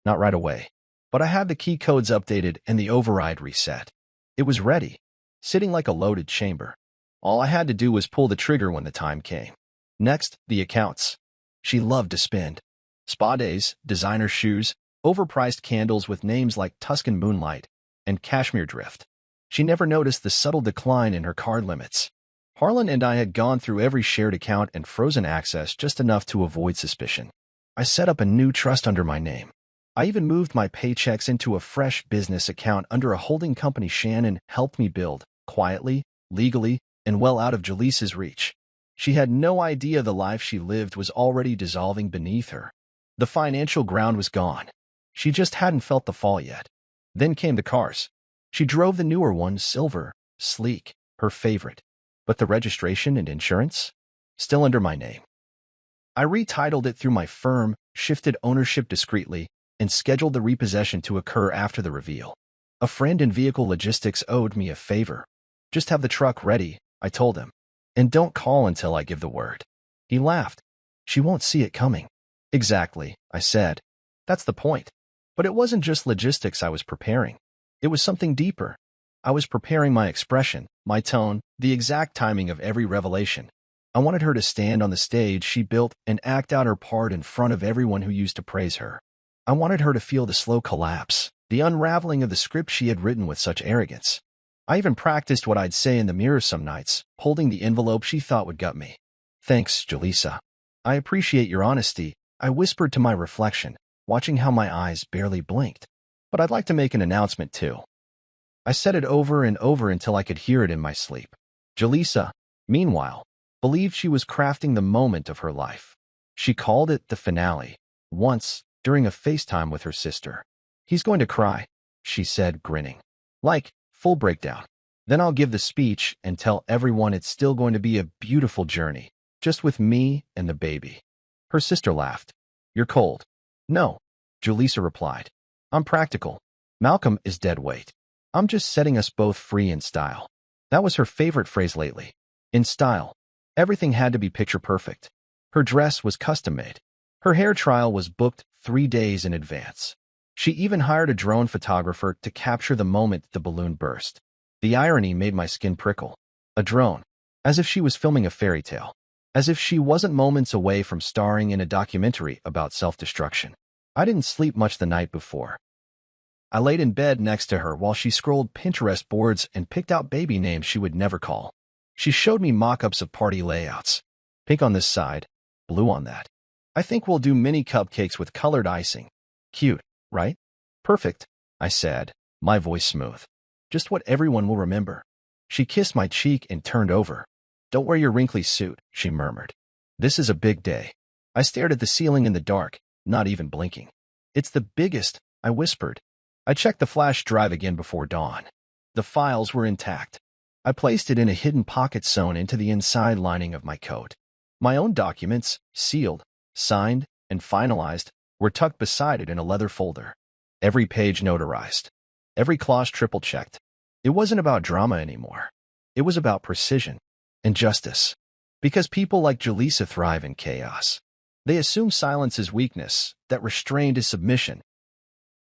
[SPEAKER 1] Not right away, but I had the key codes updated and the override reset. It was ready, sitting like a loaded chamber. All I had to do was pull the trigger when the time came. Next, the accounts. She loved to spend. Spa days, designer shoes, overpriced candles with names like Tuscan Moonlight and Cashmere Drift. She never noticed the subtle decline in her card limits. Harlan and I had gone through every shared account and frozen access just enough to avoid suspicion. I set up a new trust under my name. I even moved my paychecks into a fresh business account under a holding company Shannon helped me build, quietly, legally, and well out of Jaleesa's reach. She had no idea the life she lived was already dissolving beneath her. The financial ground was gone. She just hadn't felt the fall yet. Then came the cars. She drove the newer one, silver, sleek, her favorite. But the registration and insurance? Still under my name. I retitled it through my firm, shifted ownership discreetly, and scheduled the repossession to occur after the reveal. A friend in vehicle logistics owed me a favor. Just have the truck ready, I told him. And don't call until I give the word. He laughed. She won't see it coming. Exactly, I said. That's the point. But it wasn't just logistics I was preparing. It was something deeper. I was preparing my expression, my tone, the exact timing of every revelation. I wanted her to stand on the stage she built and act out her part in front of everyone who used to praise her. I wanted her to feel the slow collapse, the unraveling of the script she had written with such arrogance. I even practiced what I'd say in the mirror some nights, holding the envelope she thought would gut me. Thanks, Jaleesa. I appreciate your honesty, I whispered to my reflection, watching how my eyes barely blinked. But I'd like to make an announcement too. I said it over and over until I could hear it in my sleep. Jaleesa, meanwhile, believed she was crafting the moment of her life. She called it the finale, once, during a FaceTime with her sister. He's going to cry, she said, grinning. Like, full breakdown. Then I'll give the speech and tell everyone it's still going to be a beautiful journey, just with me and the baby. Her sister laughed. You're cold. No, Jaleesa replied. I'm practical. Malcolm is dead weight. I'm just setting us both free in style. That was her favorite phrase lately. In style. Everything had to be picture perfect. Her dress was custom-made. Her hair trial was booked 3 days in advance. She even hired a drone photographer to capture the moment the balloon burst. The irony made my skin prickle. A drone. As if she was filming a fairy tale. As if she wasn't moments away from starring in a documentary about self-destruction. I didn't sleep much the night before. I laid in bed next to her while she scrolled Pinterest boards and picked out baby names she would never call. She showed me mock-ups of party layouts. Pink on this side, blue on that. I think we'll do mini cupcakes with colored icing. Cute, right? Perfect, I said, my voice smooth. Just what everyone will remember. She kissed my cheek and turned over. "Don't wear your wrinkly suit," she murmured. "This is a big day." I stared at the ceiling in the dark, not even blinking. "It's the biggest," I whispered. I checked the flash drive again before dawn. The files were intact. I placed it in a hidden pocket sewn into the inside lining of my coat. My own documents, sealed, signed, and finalized, were tucked beside it in a leather folder. Every page notarized. Every clause triple-checked. It wasn't about drama anymore. It was about precision and justice. Because people like Jaleesa thrive in chaos. They assume silence is weakness, that restraint is submission.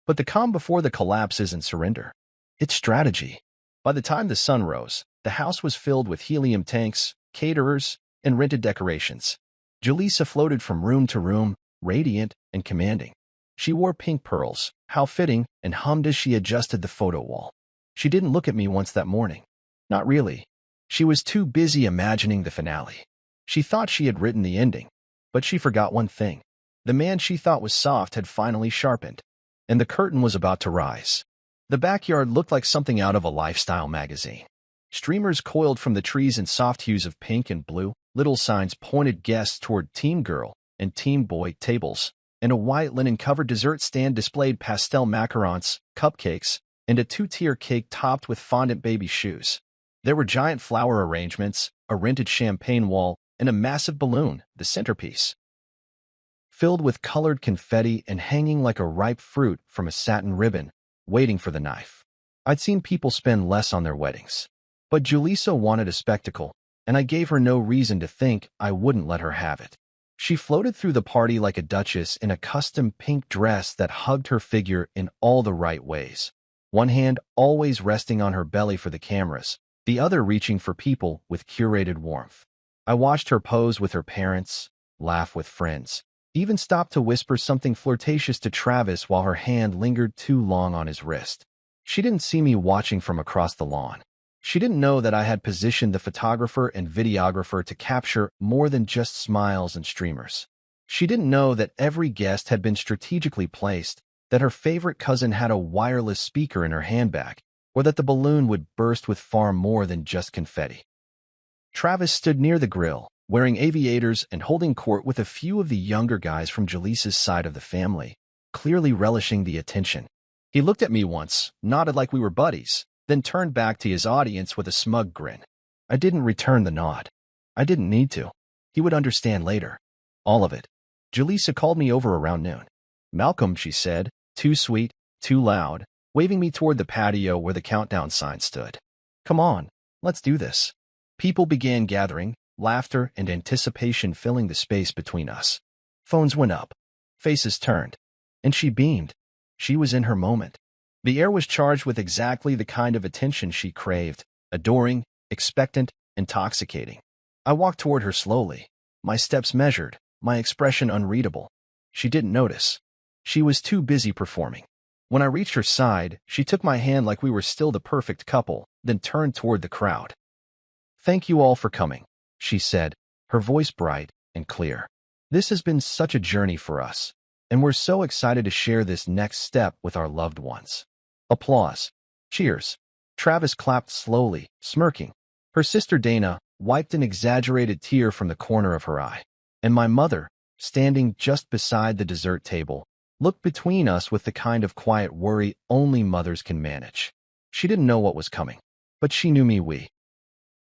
[SPEAKER 1] But the calm before the collapse isn't surrender. It's strategy. By the time the sun rose, the house was filled with helium tanks, caterers, and rented decorations. Jaleesa floated from room to room, radiant and commanding. She wore pink pearls, how fitting, and hummed as she adjusted the photo wall. She didn't look at me once that morning. Not really. She was too busy imagining the finale. She thought she had written the ending, but she forgot one thing. The man she thought was soft had finally sharpened, and the curtain was about to rise. The backyard looked like something out of a lifestyle magazine. Streamers coiled from the trees in soft hues of pink and blue. Little signs pointed guests toward Team Girl and Team Boy tables, and a white linen-covered dessert stand displayed pastel macarons, cupcakes, and a two-tier cake topped with fondant baby shoes. There were giant flower arrangements, a rented champagne wall, and a massive balloon, the centerpiece, filled with colored confetti and hanging like a ripe fruit from a satin ribbon, waiting for the knife. I'd seen people spend less on their weddings. But Jaleesa wanted a spectacle, and I gave her no reason to think I wouldn't let her have it. She floated through the party like a duchess in a custom pink dress that hugged her figure in all the right ways. One hand always resting on her belly for the cameras, the other reaching for people with curated warmth. I watched her pose with her parents, laugh with friends, even stop to whisper something flirtatious to Travis while her hand lingered too long on his wrist. She didn't see me watching from across the lawn. She didn't know that I had positioned the photographer and videographer to capture more than just smiles and streamers. She didn't know that every guest had been strategically placed, that her favorite cousin had a wireless speaker in her handbag, or that the balloon would burst with far more than just confetti. Travis stood near the grill, wearing aviators and holding court with a few of the younger guys from Jaleesa's side of the family, clearly relishing the attention. He looked at me once, nodded like we were buddies, then turned back to his audience with a smug grin. I didn't return the nod. I didn't need to. He would understand later. All of it. Jaleesa called me over around noon. "Malcolm," she said, too sweet, too loud, waving me toward the patio where the countdown sign stood. "Come on, let's do this." People began gathering, laughter and anticipation filling the space between us. Phones went up. Faces turned. And she beamed. She was in her moment. The air was charged with exactly the kind of attention she craved, adoring, expectant, intoxicating. I walked toward her slowly, my steps measured, my expression unreadable. She didn't notice. She was too busy performing. When I reached her side, she took my hand like we were still the perfect couple, then turned toward the crowd. "Thank you all for coming," she said, her voice bright and clear. "This has been such a journey for us, and we're so excited to share this next step with our loved ones." Applause. Cheers. Travis clapped slowly, smirking. Her sister Dana wiped an exaggerated tear from the corner of her eye. And my mother, standing just beside the dessert table, looked between us with the kind of quiet worry only mothers can manage. She didn't know what was coming, but she knew me.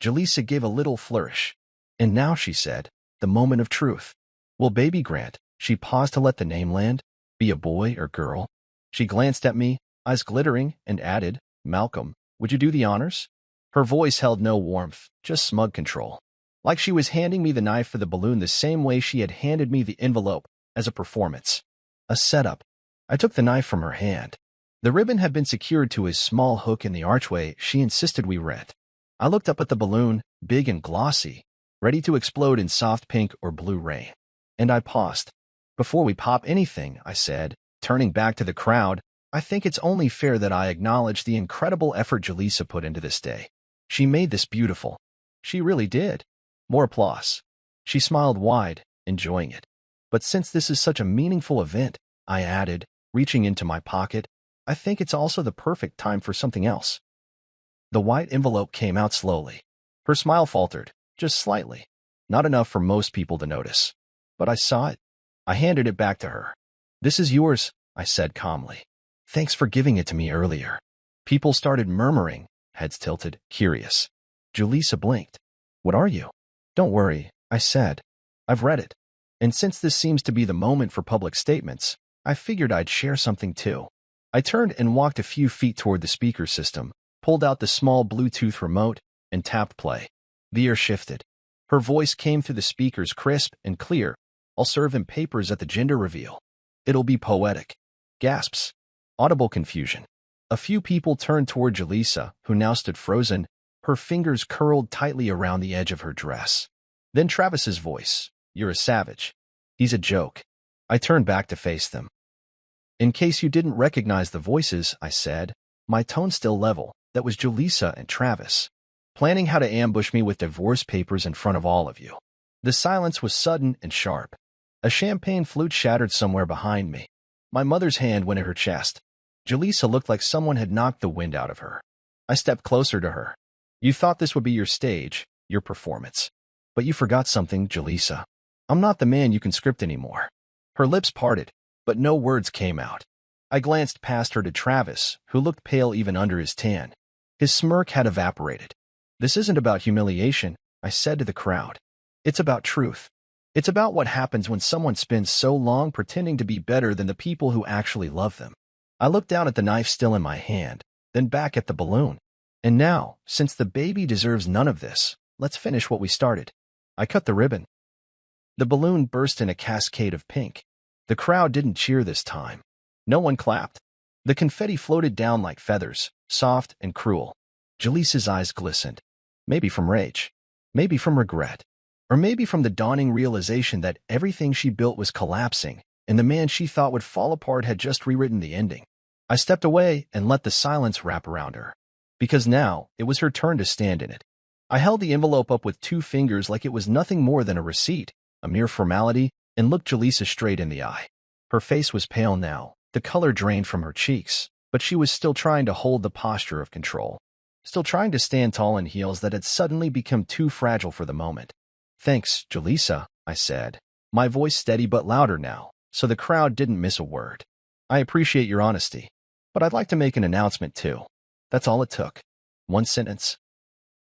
[SPEAKER 1] Jaleesa gave a little flourish. "And now," she said, "the moment of truth. Will baby Grant," she paused to let the name land, "be a boy or girl?" She glanced at me, eyes glittering, and added, "Malcolm, would you do the honors?" Her voice held no warmth, just smug control. Like she was handing me the knife for the balloon the same way she had handed me the envelope, as a performance. A setup. I took the knife from her hand. The ribbon had been secured to a small hook in the archway she insisted we rent. I looked up at the balloon, big and glossy, ready to explode in soft pink or blue rain. And I paused. "Before we pop anything," I said, turning back to the crowd, "I think it's only fair that I acknowledge the incredible effort Jaleesa put into this day. She made this beautiful. She really did." More applause. She smiled wide, enjoying it. "But since this is such a meaningful event," I added, reaching into my pocket, "I think it's also the perfect time for something else." The white envelope came out slowly. Her smile faltered, just slightly. Not enough for most people to notice. But I saw it. I handed it back to her. "This is yours," I said calmly. "Thanks for giving it to me earlier." People started murmuring, heads tilted, curious. Julissa blinked. "What are you?" "Don't worry," I said. "I've read it. And since this seems to be the moment for public statements, I figured I'd share something too." I turned and walked a few feet toward the speaker system, pulled out the small Bluetooth remote, and tapped play. The air shifted. Her voice came through the speakers crisp and clear. "I'll serve him papers at the gender reveal. It'll be poetic." Gasps. Audible confusion. A few people turned toward Julissa, who now stood frozen, her fingers curled tightly around the edge of her dress. Then Travis's voice. "You're a savage. He's a joke." I turned back to face them. "In case you didn't recognize the voices," I said, my tone still level, "that was Julissa and Travis, planning how to ambush me with divorce papers in front of all of you." The silence was sudden and sharp. A champagne flute shattered somewhere behind me. My mother's hand went at her chest. Julissa looked like someone had knocked the wind out of her. I stepped closer to her. "You thought this would be your stage, your performance. But you forgot something, Julissa. I'm not the man you can script anymore." Her lips parted, but no words came out. I glanced past her to Travis, who looked pale even under his tan. His smirk had evaporated. "This isn't about humiliation," I said to the crowd. "It's about truth. It's about what happens when someone spends so long pretending to be better than the people who actually love them." I looked down at the knife still in my hand, then back at the balloon. "And now, since the baby deserves none of this, let's finish what we started." I cut the ribbon. The balloon burst in a cascade of pink. The crowd didn't cheer this time. No one clapped. The confetti floated down like feathers, soft and cruel. Julissa's eyes glistened. Maybe from rage. Maybe from regret. Or maybe from the dawning realization that everything she built was collapsing, and the man she thought would fall apart had just rewritten the ending. I stepped away and let the silence wrap around her. Because now, it was her turn to stand in it. I held the envelope up with 2 fingers like it was nothing more than a receipt, a mere formality, and looked Julissa straight in the eye. Her face was pale now, the color drained from her cheeks, but she was still trying to hold the posture of control. Still trying to stand tall in heels that had suddenly become too fragile for the moment. "Thanks, Julissa," I said, my voice steady but louder now, so the crowd didn't miss a word. "I appreciate your honesty, but I'd like to make an announcement too." That's all it took. One sentence.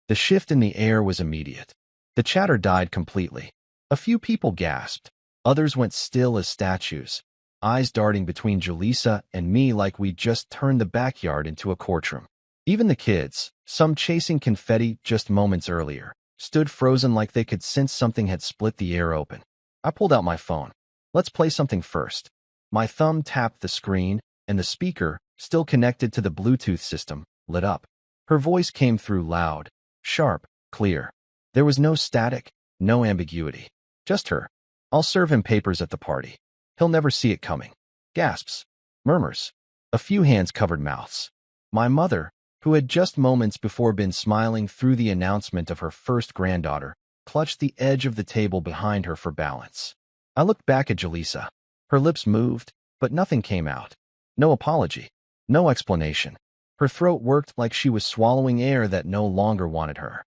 [SPEAKER 1] The shift in the air was immediate. The chatter died completely. A few people gasped. Others went still as statues, eyes darting between Julissa and me like we'd just turned the backyard into a courtroom. Even the kids, some chasing confetti just moments earlier, stood frozen like they could sense something had split the air open. I pulled out my phone. "Let's play something first." My thumb tapped the screen, and the speaker, still connected to the Bluetooth system, lit up. Her voice came through loud, sharp, clear. There was no static, no ambiguity. Just her. "I'll serve him papers at the party. He'll never see it coming." Gasps. Murmurs. A few hands covered mouths. My mother, who had just moments before been smiling through the announcement of her first granddaughter, clutched the edge of the table behind her for balance. I looked back at Julissa. Her lips moved, but nothing came out. No apology. No explanation. Her throat worked like she was swallowing air that no longer wanted her.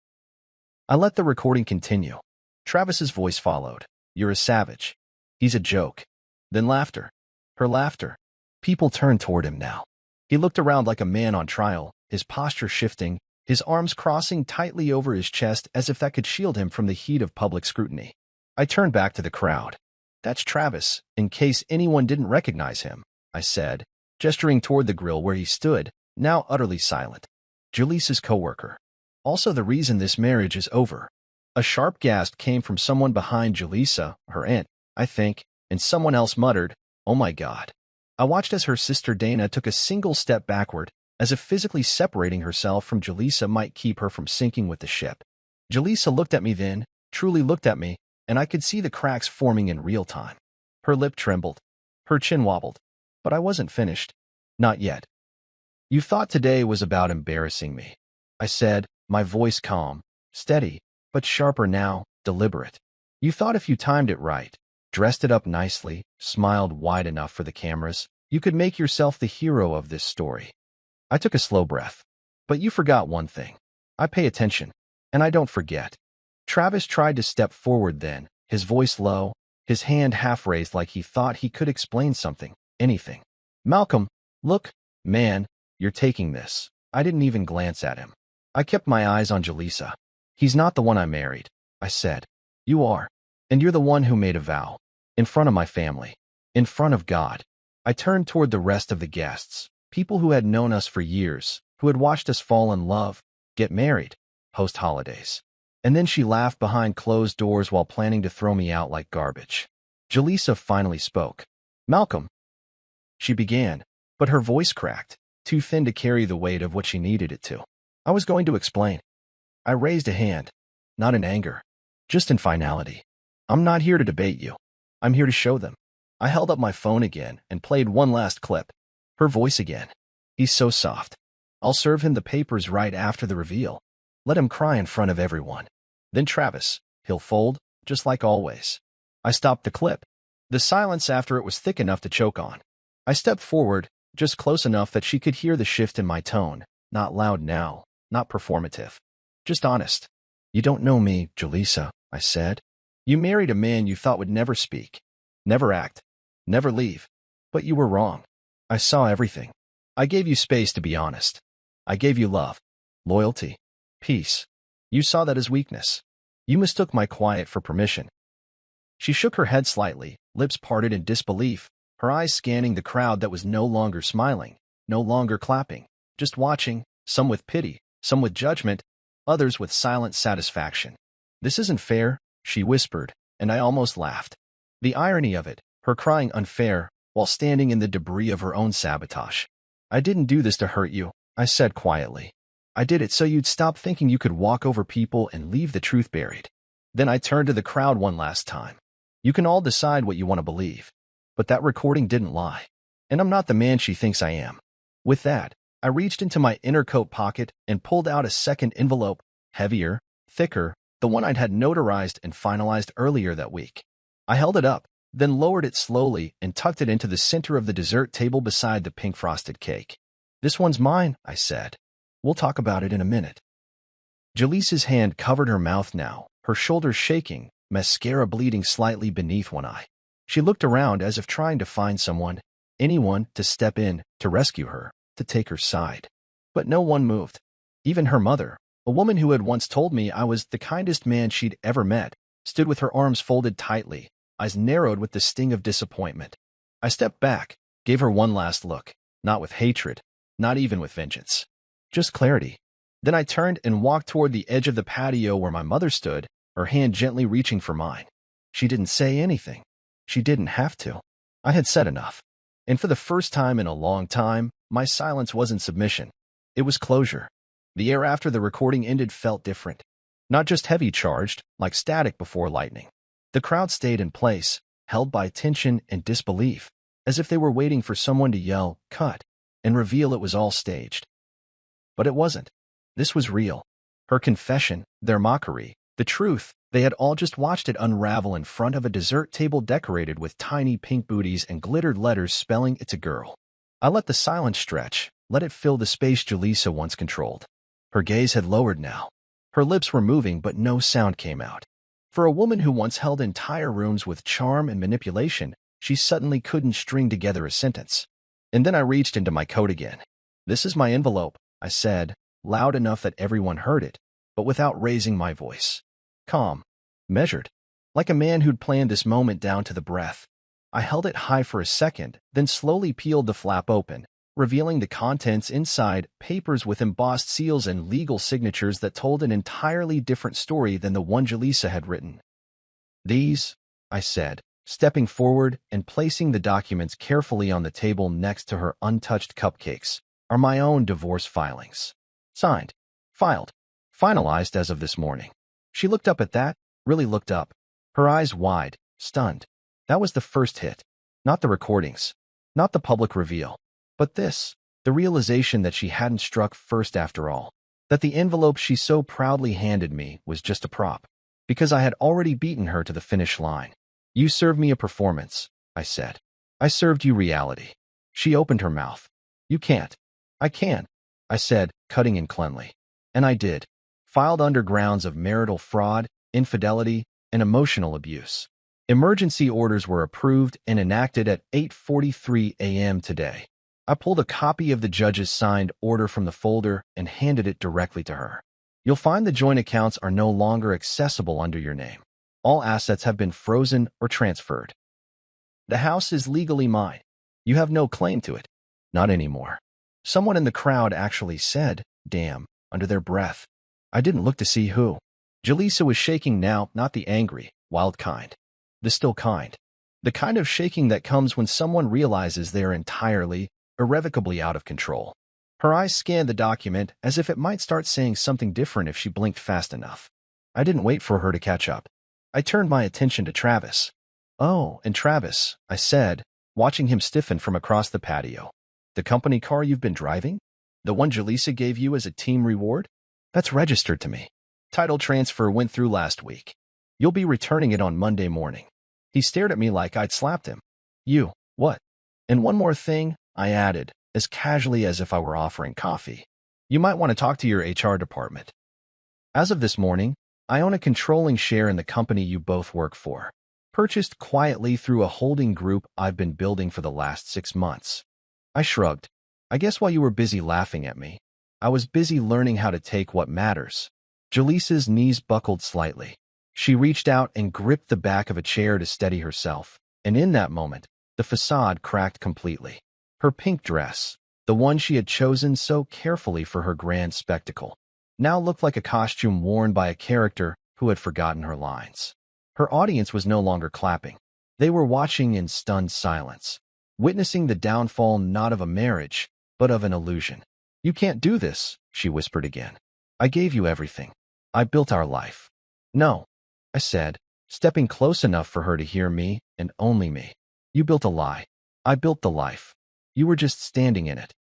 [SPEAKER 1] I let the recording continue. Travis's voice followed. "You're a savage. He's a joke." Then laughter. Her laughter. People turned toward him now. He looked around like a man on trial, his posture shifting, his arms crossing tightly over his chest as if that could shield him from the heat of public scrutiny. I turned back to the crowd. "That's Travis, in case anyone didn't recognize him," I said, gesturing toward the grill where he stood, now utterly silent. "Julissa's coworker. Also the reason this marriage is over." A sharp gasp came from someone behind Julissa, her aunt, I think, and someone else muttered, "Oh my God." I watched as her sister Dana took a single step backward, as if physically separating herself from Julissa might keep her from sinking with the ship. Julissa looked at me then, truly looked at me, and I could see the cracks forming in real time. Her lip trembled. Her chin wobbled. But I wasn't finished. Not yet. "You thought today was about embarrassing me," I said, my voice calm, steady, but sharper now, deliberate. "You thought if you timed it right, dressed it up nicely, smiled wide enough for the cameras, you could make yourself the hero of this story." I took a slow breath. But you forgot one thing. I pay attention, and I don't forget. Travis tried to step forward then, his voice low, his hand half raised like he thought he could explain something, anything. Malcolm, look, man, you're taking this. I didn't even glance at him. I kept my eyes on Jaleesa. He's not the one I married, I said. You are. And you're the one who made a vow. In front of my family. In front of God. I turned toward the rest of the guests, people who had known us for years, who had watched us fall in love, get married, post-holidays. And then she laughed behind closed doors while planning to throw me out like garbage. Jaleesa finally spoke. Malcolm. She began, but her voice cracked, too thin to carry the weight of what she needed it to. I was going to explain. I raised a hand, not in anger, just in finality. I'm not here to debate you. I'm here to show them. I held up my phone again and played one last clip. Her voice again. He's so soft. I'll serve him the papers right after the reveal. Let him cry in front of everyone. Then Travis, he'll fold, just like always. I stopped the clip. The silence after it was thick enough to choke on. I stepped forward, just close enough that she could hear the shift in my tone, not loud now, not performative. Just honest. You don't know me, Jaleesa, I said. You married a man you thought would never speak, never act, never leave. But you were wrong. I saw everything. I gave you space to be honest. I gave you love, loyalty, peace. You saw that as weakness. You mistook my quiet for permission. She shook her head slightly, lips parted in disbelief, her eyes scanning the crowd that was no longer smiling, no longer clapping, just watching, some with pity, some with judgment, others with silent satisfaction. This isn't fair, she whispered, and I almost laughed. The irony of it, her crying unfair, while standing in the debris of her own sabotage. I didn't do this to hurt you, I said quietly. I did it so you'd stop thinking you could walk over people and leave the truth buried. Then I turned to the crowd one last time. You can all decide what you want to believe. But that recording didn't lie. And I'm not the man she thinks I am. With that, I reached into my inner coat pocket and pulled out a second envelope, heavier, thicker, the one I'd had notarized and finalized earlier that week. I held it up, then lowered it slowly and tucked it into the center of the dessert table beside the pink frosted cake. This one's mine, I said. We'll talk about it in a minute. Jaleesa's hand covered her mouth now, her shoulders shaking, mascara bleeding slightly beneath one eye. She looked around as if trying to find someone, anyone, to step in, to rescue her, to take her side. But no one moved. Even her mother, a woman who had once told me I was the kindest man she'd ever met, stood with her arms folded tightly, eyes narrowed with the sting of disappointment. I stepped back, gave her one last look, not with hatred, not even with vengeance. Just clarity. Then I turned and walked toward the edge of the patio where my mother stood, her hand gently reaching for mine. She didn't say anything. She didn't have to. I had said enough. And for the first time in a long time, my silence wasn't submission. It was closure. The air after the recording ended felt different. Not just heavy charged, like static before lightning. The crowd stayed in place, held by tension and disbelief, as if they were waiting for someone to yell, "Cut," and reveal it was all staged. But it wasn't. This was real. Her confession, their mockery, the truth, they had all just watched it unravel in front of a dessert table decorated with tiny pink booties and glittered letters spelling it's a girl. I let the silence stretch, let it fill the space Jaleesa once controlled. Her gaze had lowered now. Her lips were moving but no sound came out. For a woman who once held entire rooms with charm and manipulation, she suddenly couldn't string together a sentence. And then I reached into my coat again. "This is my envelope," I said, loud enough that everyone heard it, but without raising my voice. Calm, measured, like a man who'd planned this moment down to the breath. I held it high for a second, then slowly peeled the flap open, revealing the contents inside, papers with embossed seals and legal signatures that told an entirely different story than the one Jaleesa had written. "These," I said, stepping forward and placing the documents carefully on the table next to her untouched cupcakes, "are my own divorce filings. Signed, filed, finalized as of this morning." She looked up at that, really looked up, her eyes wide, stunned. That was the first hit. Not the recordings, not the public reveal, but this, the realization that she hadn't struck first after all, that the envelope she so proudly handed me was just a prop, because I had already beaten her to the finish line. "You served me a performance," I said. "I served you reality." She opened her mouth. "You can't." "I can." I said, cutting in cleanly. And I did. Filed under grounds of marital fraud, infidelity, and emotional abuse. Emergency orders were approved and enacted at 8:43 a.m. today. I pulled a copy of the judge's signed order from the folder and handed it directly to her. You'll find the joint accounts are no longer accessible under your name. All assets have been frozen or transferred. The house is legally mine. You have no claim to it. Not anymore. Someone in the crowd actually said, damn, under their breath. I didn't look to see who. Jaleesa was shaking now, not the angry, wild kind. The still kind. The kind of shaking that comes when someone realizes they are entirely, irrevocably out of control. Her eyes scanned the document as if it might start saying something different if she blinked fast enough. I didn't wait for her to catch up. I turned my attention to Travis. Oh, and Travis, I said, watching him stiffen from across the patio. The company car you've been driving? The one Jaleesa gave you as a team reward? That's registered to me. Title transfer went through last week. You'll be returning it on Monday morning. He stared at me like I'd slapped him. You, what? And one more thing, I added, as casually as if I were offering coffee. You might want to talk to your HR department. As of this morning, I own a controlling share in the company you both work for, purchased quietly through a holding group I've been building for the last 6 months. I shrugged. I guess while you were busy laughing at me, I was busy learning how to take what matters. Jaleesa's knees buckled slightly. She reached out and gripped the back of a chair to steady herself, and in that moment, the facade cracked completely. Her pink dress, the one she had chosen so carefully for her grand spectacle, now looked like a costume worn by a character who had forgotten her lines. Her audience was no longer clapping. They were watching in stunned silence, witnessing the downfall not of a marriage, but of an illusion. You can't do this, she whispered again. I gave you everything. I built our life. No, I said, stepping close enough for her to hear me and only me. You built a lie. I built the life. You were just standing in it.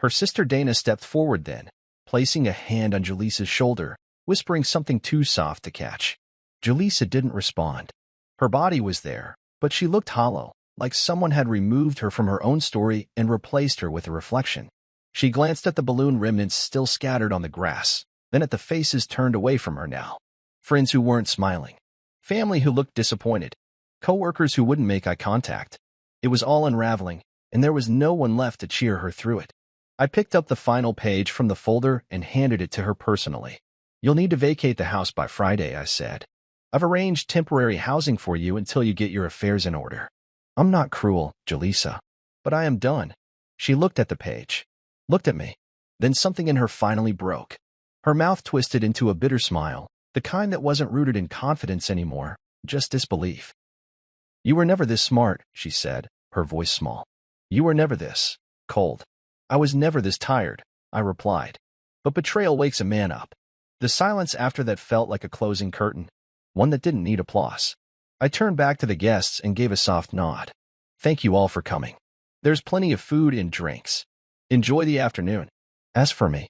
[SPEAKER 1] Her sister Dana stepped forward then, placing a hand on Jaleesa's shoulder, whispering something too soft to catch. Jaleesa didn't respond. Her body was there, but she looked hollow, like someone had removed her from her own story and replaced her with a reflection. She glanced at the balloon remnants still scattered on the grass, then at the faces turned away from her now. Friends who weren't smiling. Family who looked disappointed. Co-workers who wouldn't make eye contact. It was all unraveling, and there was no one left to cheer her through it. I picked up the final page from the folder and handed it to her personally. You'll need to vacate the house by Friday, I said. I've arranged temporary housing for you until you get your affairs in order. I'm not cruel, Jaleesa, but I am done. She looked at the page, looked at me. Then something in her finally broke. Her mouth twisted into a bitter smile, the kind that wasn't rooted in confidence anymore, just disbelief. You were never this smart, she said, her voice small. You were never this cold. I was never this tired, I replied. But betrayal wakes a man up. The silence after that felt like a closing curtain, one that didn't need applause. I turned back to the guests and gave a soft nod. Thank you all for coming. There's plenty of food and drinks. Enjoy the afternoon. As for me,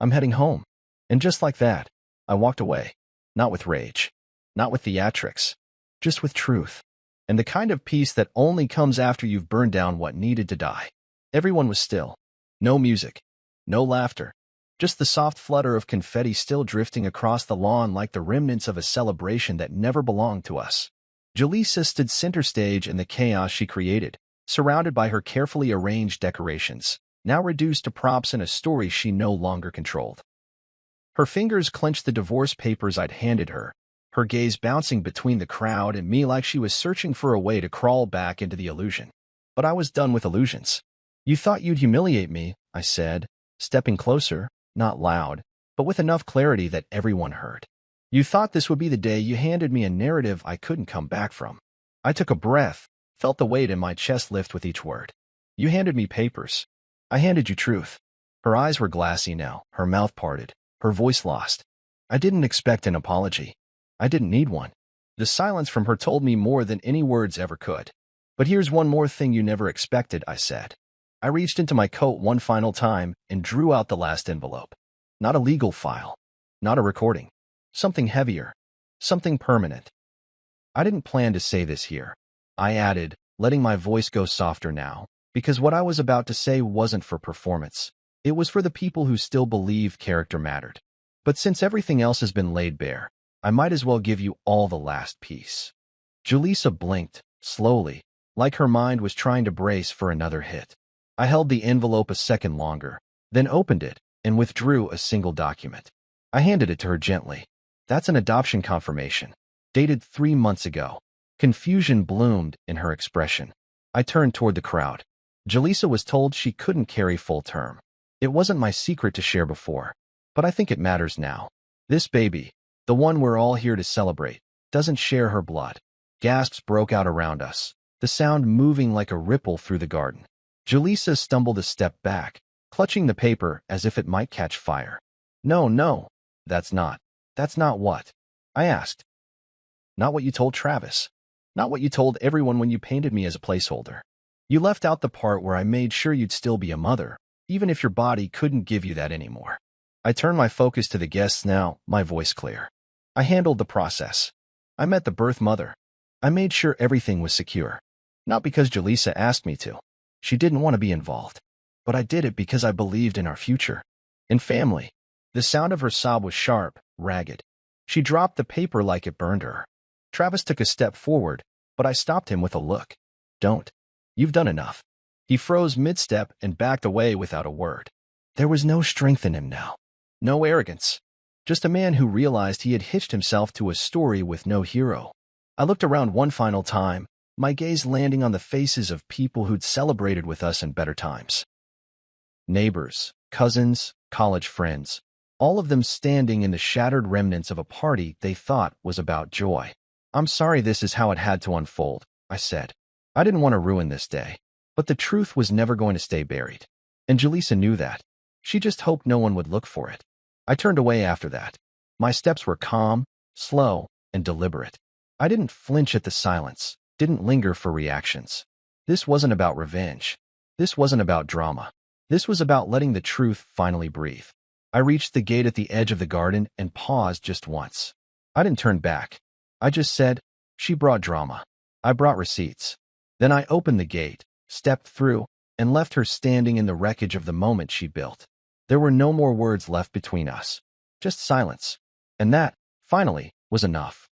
[SPEAKER 1] I'm heading home. And just like that, I walked away. Not with rage. Not with theatrics. Just with truth. And the kind of peace that only comes after you've burned down what needed to die. Everyone was still. No music. No laughter. Just the soft flutter of confetti still drifting across the lawn like the remnants of a celebration that never belonged to us. Jaleesa stood center stage in the chaos she created, surrounded by her carefully arranged decorations, now reduced to props in a story she no longer controlled. Her fingers clenched the divorce papers I'd handed her, her gaze bouncing between the crowd and me like she was searching for a way to crawl back into the illusion. But I was done with illusions. You thought you'd humiliate me, I said, stepping closer, not loud, but with enough clarity that everyone heard. You thought this would be the day you handed me a narrative I couldn't come back from. I took a breath, felt the weight in my chest lift with each word. You handed me papers. I handed you truth. Her eyes were glassy now, her mouth parted, her voice lost. I didn't expect an apology. I didn't need one. The silence from her told me more than any words ever could. But here's one more thing you never expected, I said. I reached into my coat one final time and drew out the last envelope. Not a legal file. Not a recording. Something heavier. Something permanent. I didn't plan to say this here. I added, letting my voice go softer now, because what I was about to say wasn't for performance. It was for the people who still believed character mattered. But since everything else has been laid bare, I might as well give you all the last piece. Jaleesa blinked, slowly, like her mind was trying to brace for another hit. I held the envelope a second longer, then opened it and withdrew a single document. I handed it to her gently. That's an adoption confirmation, dated 3 months ago. Confusion bloomed in her expression. I turned toward the crowd. Jaleesa was told she couldn't carry full term. It wasn't my secret to share before, but I think it matters now. This baby, the one we're all here to celebrate, doesn't share her blood. Gasps broke out around us, the sound moving like a ripple through the garden. Jaleesa stumbled a step back, clutching the paper as if it might catch fire. No, that's not what I asked. Not what you told Travis. Not what you told everyone when you painted me as a placeholder. You left out the part where I made sure you'd still be a mother, even if your body couldn't give you that anymore. I turned my focus to the guests now, my voice clear. I handled the process. I met the birth mother. I made sure everything was secure. Not because Jaleesa asked me to. She didn't want to be involved. But I did it because I believed in our future. In family. The sound of her sob was sharp, ragged. She dropped the paper like it burned her. Travis took a step forward, but I stopped him with a look. Don't. You've done enough. He froze mid-step and backed away without a word. There was no strength in him now. No arrogance. Just a man who realized he had hitched himself to a story with no hero. I looked around one final time, my gaze landing on the faces of people who'd celebrated with us in better times. Neighbors, cousins, college friends, all of them standing in the shattered remnants of a party they thought was about joy. I'm sorry this is how it had to unfold, I said. I didn't want to ruin this day, but the truth was never going to stay buried. And Jaleesa knew that. She just hoped no one would look for it. I turned away after that. My steps were calm, slow, and deliberate. I didn't flinch at the silence, didn't linger for reactions. This wasn't about revenge. This wasn't about drama. This was about letting the truth finally breathe. I reached the gate at the edge of the garden and paused just once. I didn't turn back. I just said, she brought drama. I brought receipts. Then I opened the gate, stepped through, and left her standing in the wreckage of the moment she built. There were no more words left between us. Just silence. And that, finally, was enough.